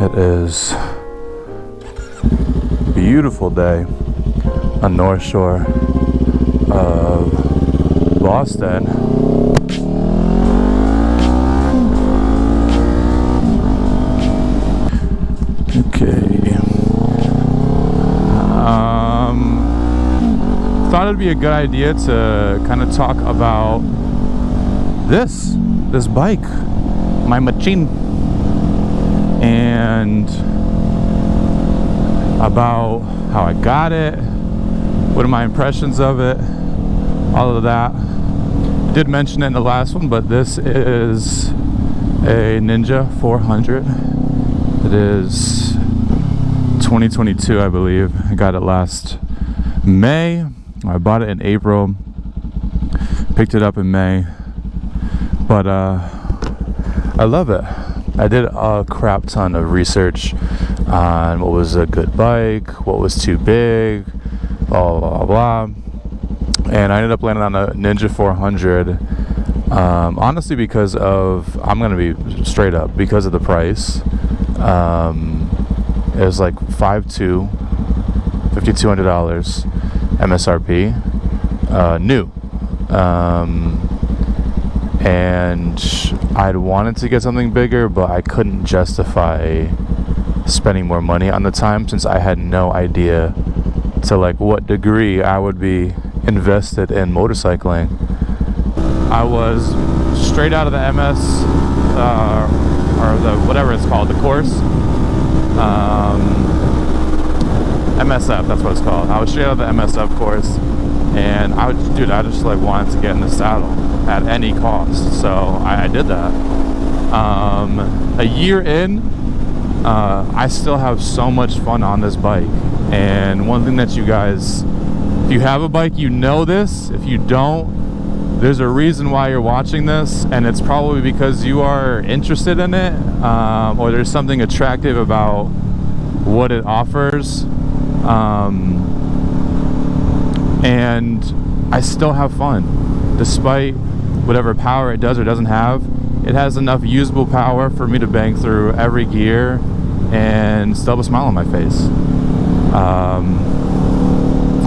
It is a beautiful day on North Shore of Boston. Okay. Thought it'd be a good idea to kind of talk about this bike, my machine, and about how I got it, what are my impressions of it, all of that. I did mention it in the last one, but this is a Ninja 400. It is 2022, I believe. I got it last May. I bought it in April, picked it up in May, but I love it. I did a crap ton of research on what was a good bike, what was too big, blah blah blah, and I ended up landing on a Ninja 400. Honestly, because of, I'm gonna be straight up, because of the price. It was like $5,200 MSRP, new, and I'd wanted to get something bigger, but I couldn't justify spending more money on the time, since I had no idea to like what degree I would be invested in motorcycling. I was straight out of the MS, or the whatever it's called, the course, MSF, that's what it's called. I was straight out of the MSF course, and I just like wanted to get in the saddle at any cost, so I did that. A year in, I still have so much fun on this bike, and one thing that you guys, if you have a bike, you know this. If you don't, there's a reason why you're watching this, and it's probably because you are interested in it, or there's something attractive about what it offers, and I still have fun despite whatever power it does or doesn't have. It has enough usable power for me to bang through every gear and still have a smile on my face.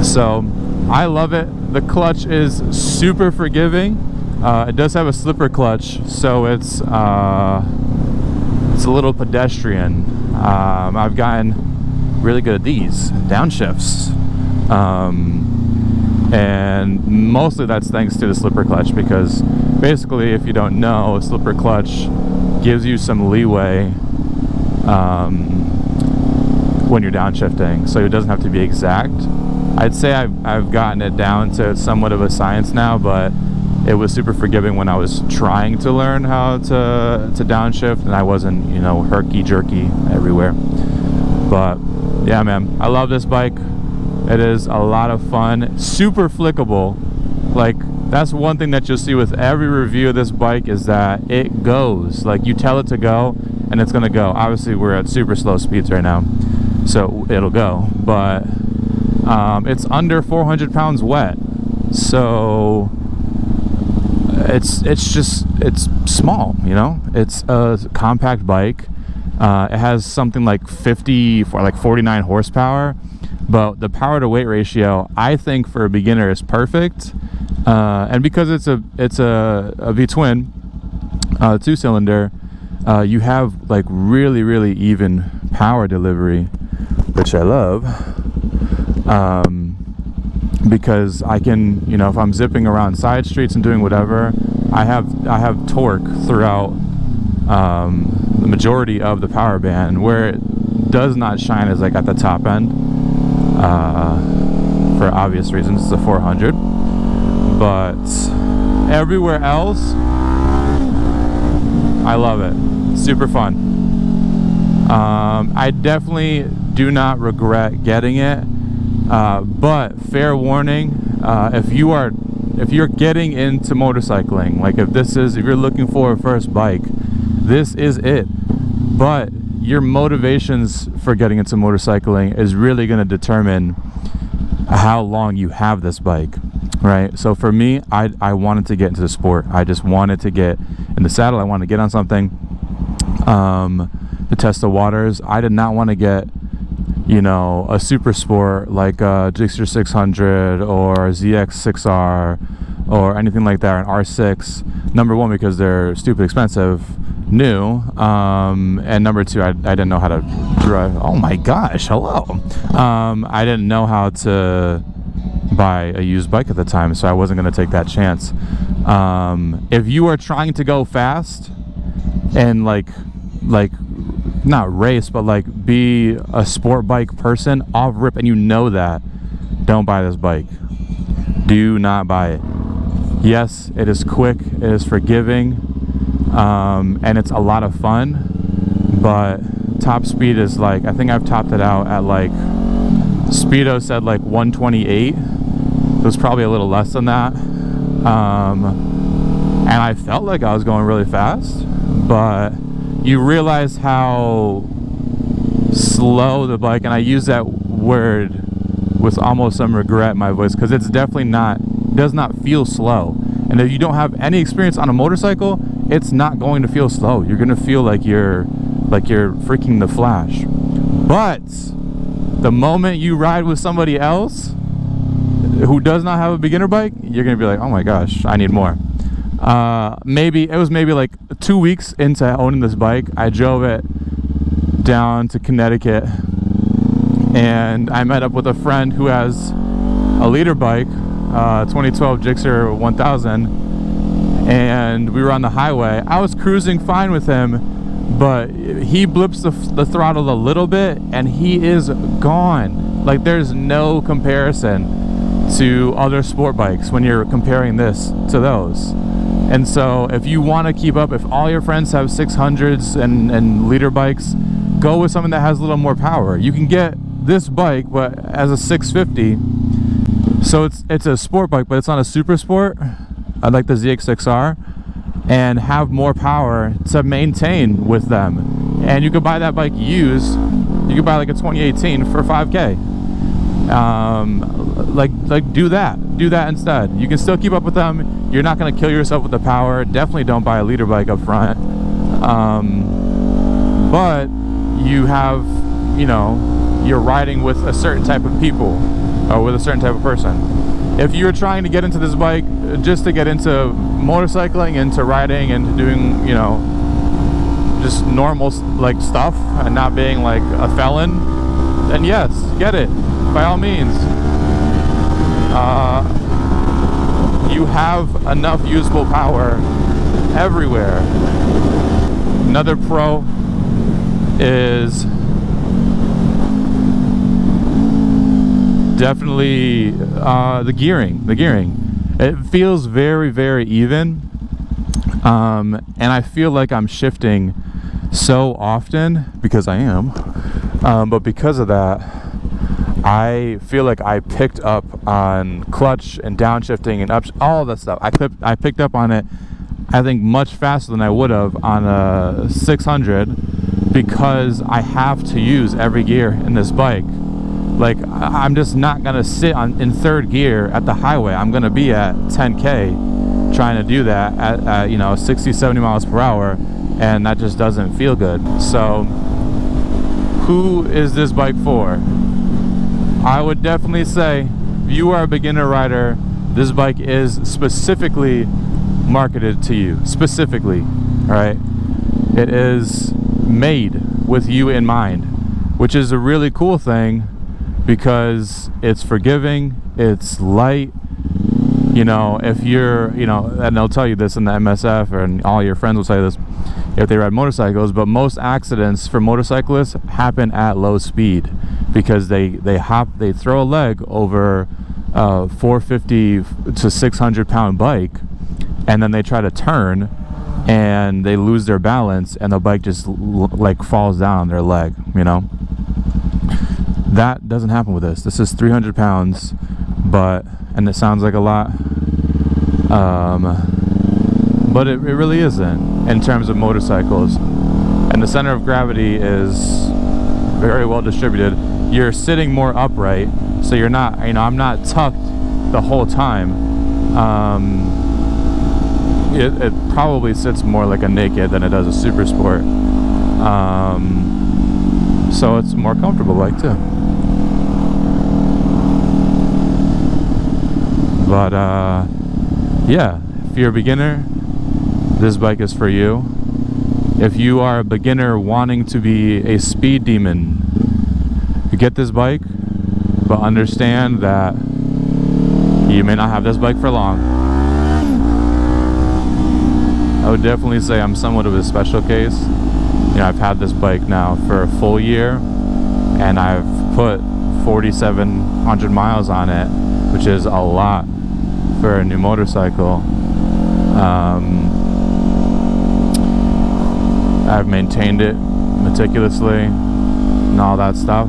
So I love it. The clutch is super forgiving. It does have a slipper clutch, so it's a little pedestrian. I've gotten really good at these downshifts, and mostly that's thanks to the slipper clutch, because basically, if you don't know, a slipper clutch gives you some leeway when you're downshifting, so it doesn't have to be exact. I'd say I've gotten it down to somewhat of a science now, but it was super forgiving when I was trying to learn how to downshift, and I wasn't, herky-jerky everywhere. But yeah, man, I love this bike. It is a lot of fun, super flickable. Like, that's one thing that you'll see with every review of this bike, is that it goes. Like, you tell it to go, and it's gonna go. Obviously, we're at super slow speeds right now, so it'll go. But it's under 400 pounds wet, so it's small. It's a compact bike. It has something like 49 horsepower, but the power to weight ratio, I think, for a beginner is perfect. And because it's a V-twin, 2-cylinder, you have like really, really even power delivery, which I love. Because I can, if I'm zipping around side streets and doing whatever, I have torque throughout the majority of the power band. Where it does not shine is like at the top end, for obvious reasons. It's a 400, but everywhere else, I love it. Super fun. I definitely do not regret getting it, but fair warning, if you're getting into motorcycling, like if you're looking for a first bike, this is it. But your motivations for getting into motorcycling is really going to determine how long you have this bike, right? So for me, I wanted to get into the sport. I just wanted to get in the saddle. I wanted to get on something. test the waters. I did not want to get, you know, a super sport like a Gixxer 600 or ZX6R or anything like that, an R6. Number one, because they're stupid expensive, new, and number two, I didn't know how to drive. Oh my gosh, hello. I didn't know how to buy a used bike at the time, so I wasn't going to take that chance. If you are trying to go fast and like not race, but like be a sport bike person off rip, and you know that, don't buy this bike. Do not buy it. Yes, it is quick, it is forgiving, and it's a lot of fun, but top speed is like, I think I've topped it out at like, Speedo said like 128. It was probably a little less than that, and I felt like I was going really fast, but you realize how slow the bike, and I use that word with almost some regret in my voice, because it's definitely does not feel slow. And if you don't have any experience on a motorcycle, it's not going to feel slow. You're going to feel like you're freaking the Flash. But the moment you ride with somebody else who does not have a beginner bike, you're going to be like, oh my gosh, I need more. Maybe like 2 weeks into owning this bike, I drove it down to Connecticut, and I met up with a friend who has a leader bike, 2012 Gixxer 1000, and we were on the highway. I was cruising fine with him, but he blips the throttle a little bit and he is gone. Like, there's no comparison to other sport bikes when you're comparing this to those. And so if you want to keep up, if all your friends have 600s and leader bikes, go with something that has a little more power. You can get this bike but as a 650, so it's a sport bike, but it's not a super sport, like the ZX6R, and have more power to maintain with them. And you could buy that bike used. You could buy like a 2018 for 5K. Like do that instead. You can still keep up with them. You're not going to kill yourself with the power. Definitely don't buy a leader bike up front. But you have, you know, you're riding with a certain type of people, or with a certain type of person. If you're trying to get into this bike just to get into motorcycling, into riding, and doing, you know, just normal like stuff, and not being like a felon, then yes, get it by all means. You have enough usable power everywhere. Another pro is definitely the gearing. It feels very, very even, and I feel like I'm shifting so often, because I am, but because of that, I feel like I picked up on clutch and downshifting and up, all that stuff. I picked up on it, I think, much faster than I would have on a 600, because I have to use every gear in this bike. Like, I'm just not gonna sit in third gear at the highway. I'm gonna be at 10K trying to do that at you know, 60-70 miles per hour, and that just doesn't feel good. So who is this bike for? I would definitely say, if you are a beginner rider, this bike is specifically marketed to you. Specifically, all right? It is made with you in mind, which is a really cool thing, because it's forgiving, it's light. You know, if you're, you know, and they'll tell you this in the MSF, and all your friends will say this if they ride motorcycles, but most accidents for motorcyclists happen at low speed, because they throw a leg over a 450 to 600 pound bike, and then they try to turn and they lose their balance, and the bike just like falls down on their leg, you know. That doesn't happen with this. This is 300 pounds, and it sounds like a lot, but it really isn't in terms of motorcycles. And the center of gravity is very well distributed. You're sitting more upright, so you're not, you know, I'm not tucked the whole time. It probably sits more like a naked than it does a super sport. so it's a more comfortable bike too. But yeah, if you're a beginner, this bike is for you. If you are a beginner wanting to be a speed demon, you get this bike, but understand that you may not have this bike for long. I would definitely say I'm somewhat of a special case. You know, I've had this bike now for a full year, and I've put 4,700 miles on it, which is a lot for a new motorcycle. I've maintained it meticulously and all that stuff.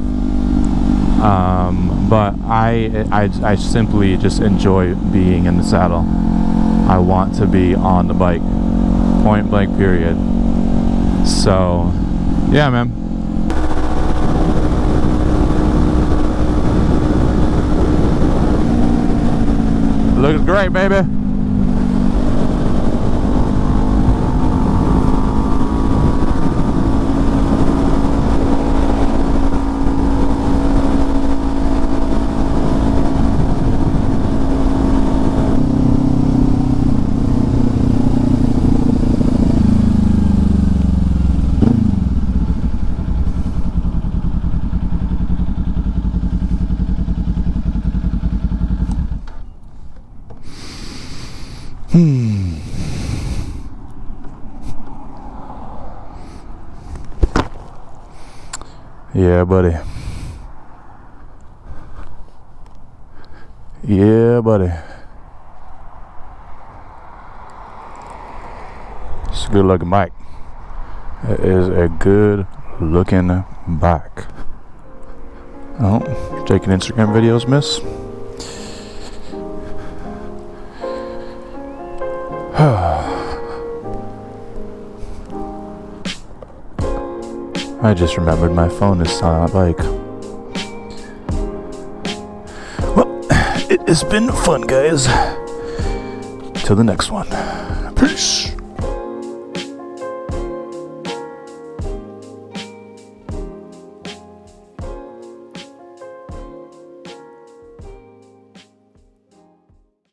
But I simply just enjoy being in the saddle. I want to be on the bike, point blank period. So yeah, man. Looks great, baby. Yeah, buddy. Yeah, buddy. It's a good looking bike. It is a good looking bike. Oh, taking Instagram videos, miss? I just remembered my phone is still on that bike. Well, it has been fun, guys. Till the next one. Peace.